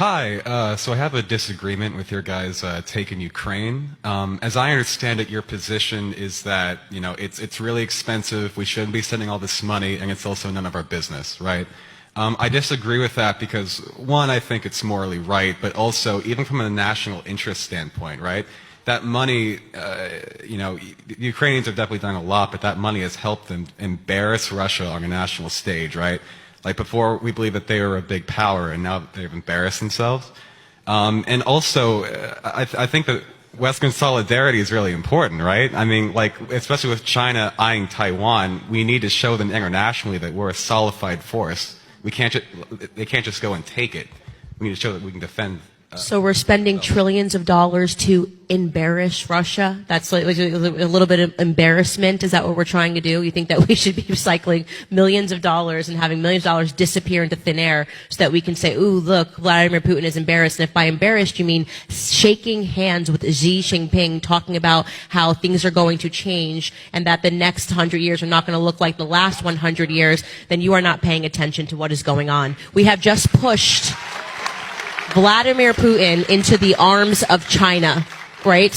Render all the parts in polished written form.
Hi, so I have a disagreement with your guys' take in Ukraine. As I understand it, your position is that, it's really expensive, we shouldn't be sending all this money, and it's also none of our business, right? I disagree with that because, one, I think it's morally right, but also, even from a national interest standpoint, right? That money, the Ukrainians have definitely done a lot, but that money has helped them embarrass Russia on a national stage, right? Like before, we believed that they were a big power, and now they've embarrassed themselves. And also, I think that Western solidarity is really important, right? I mean, like, especially with China eyeing Taiwan, we need to show them internationally that we're a solidified force. They can't just go and take it. We need to show that we can defend. So we're spending trillions of dollars to embarrass Russia? That's like a little bit of embarrassment? Is that what we're trying to do? You think that we should be recycling millions of dollars and having millions of dollars disappear into thin air so that we can say, ooh, look, Vladimir Putin is embarrassed. And if by embarrassed you mean shaking hands with Xi Jinping, talking about how things are going to change and that the next 100 years are not going to look like the last 100 years, then you are not paying attention to what is going on. We have just pushed Vladimir Putin into the arms of China, right?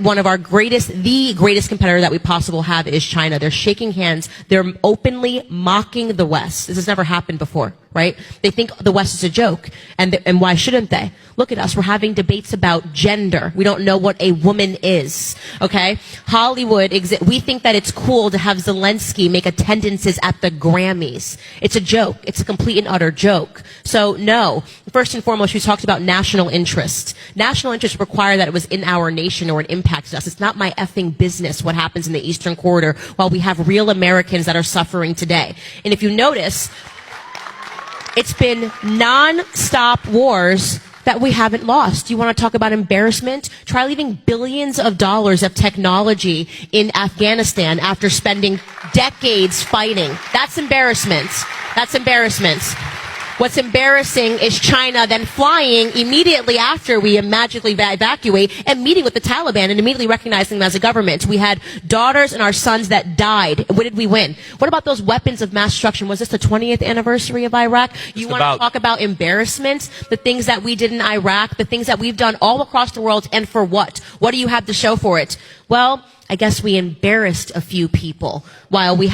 One of our the greatest competitor that we possibly have is China. They're shaking hands. They're openly mocking the West. This has never happened before, right? They think the West is a joke. And why shouldn't they? Look at us. We're having debates about gender. We don't know what a woman is, okay? Hollywood, we think that it's cool to have Zelensky make attendances at the Grammys. It's a joke. It's a complete and utter joke. So, no. First and foremost, we talked about national interest. National interest require that it was in our nation or it impacted us. It's not my effing business what happens in the Eastern Corridor while we have real Americans that are suffering today. And if you notice, it's been non-stop wars that we haven't lost. You want to talk about embarrassment? Try leaving billions of dollars of technology in Afghanistan after spending decades fighting. That's embarrassment. That's embarrassment. What's embarrassing is China then flying immediately after we magically evacuate and meeting with the Taliban and immediately recognizing them as a government. We had daughters and our sons that died. What did we win? What about those weapons of mass destruction? Was this the 20th anniversary of Iraq? You want to talk about embarrassment? The things that we did in Iraq, the things that we've done all across the world, and for what? What do you have to show for it? Well, I guess we embarrassed a few people while we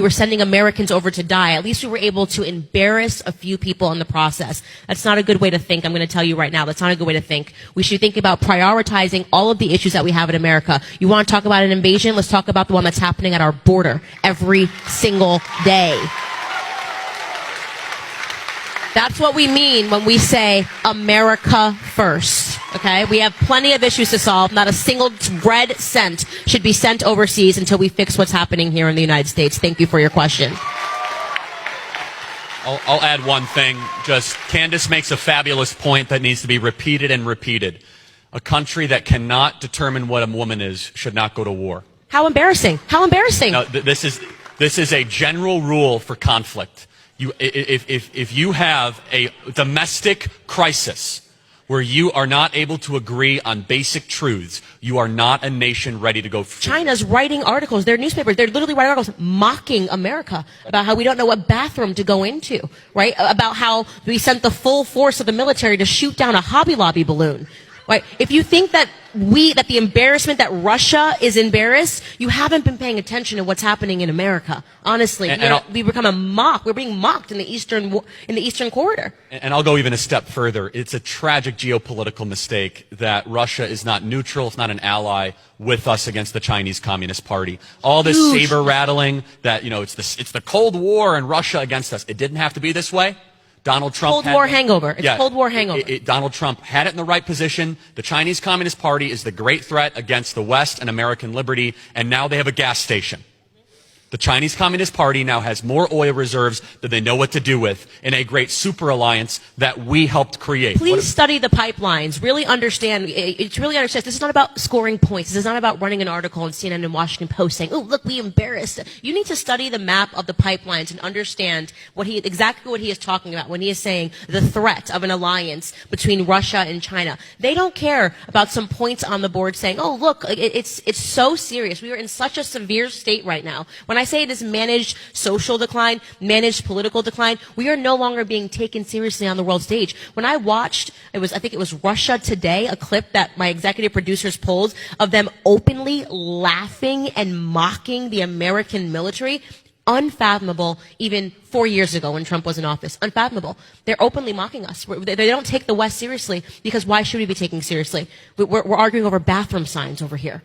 were sending Americans over to die. At least we were able to embarrass a few people in the process. That's not a good way to think. I'm going to tell you right now. That's not a good way to think. We should think about prioritizing all of the issues that we have in America. You want to talk about an invasion? Let's talk about the one that's happening at our border every single day. That's what we mean when we say America first, okay? We have plenty of issues to solve. Not a single red cent should be sent overseas until we fix what's happening here in the United States. Thank you for your question. I'll add one thing. Just Candace makes a fabulous point that needs to be repeated and repeated. A country that cannot determine what a woman is should not go to war. How embarrassing. How embarrassing. No, this is a general rule for conflict. If you have a domestic crisis where you are not able to agree on basic truths, you are not a nation ready to go forward. China's writing articles, their newspapers, they're literally writing articles mocking America about how we don't know what bathroom to go into, right? About how we sent the full force of the military to shoot down a Hobby Lobby balloon. Right? If you think that the embarrassment that Russia is embarrassed, you haven't been paying attention to what's happening in America. Honestly, we become a mock. We're being mocked in the Eastern Corridor. And I'll go even a step further. It's a tragic geopolitical mistake that Russia is not neutral, it's not an ally with us against the Chinese Communist Party. All this saber rattling that, it's the Cold War and Russia against us. It didn't have to be this way. Donald Trump Cold War hangover. It's Cold War hangover. Donald Trump had it in the right position. The Chinese Communist Party is the great threat against the West and American liberty, and now they have a gas station. The Chinese Communist Party now has more oil reserves than they know what to do with in a great super alliance that we helped create. Please study the pipelines. Really understand. This is not about scoring points. This is not about running an article in CNN and Washington Post saying, "Oh, look, we embarrassed." You need to study the map of the pipelines and understand exactly what he is talking about when he is saying the threat of an alliance between Russia and China. They don't care about some points on the board saying, "Oh, look, it's so serious. We are in such a severe state right now." When I say this managed social decline, managed political decline, we are no longer being taken seriously on the world stage. When I watched, I think it was Russia Today, a clip that my executive producers pulled of them openly laughing and mocking the American military, unfathomable even 4 years ago when Trump was in office. Unfathomable. They're openly mocking us. They don't take the West seriously because why should we be taken seriously? We're arguing over bathroom signs over here.